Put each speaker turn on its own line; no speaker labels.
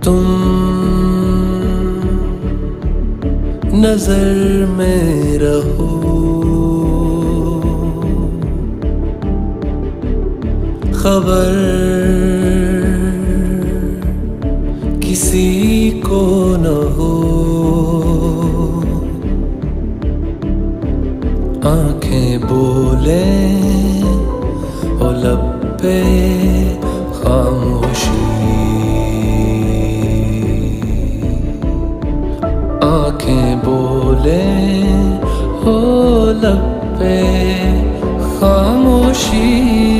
तुम नजर में रहो, खबर किसी को न हो। आंखें बोले हो लब पे खामोशी, आंखें बोले हो लब पे खामोशी।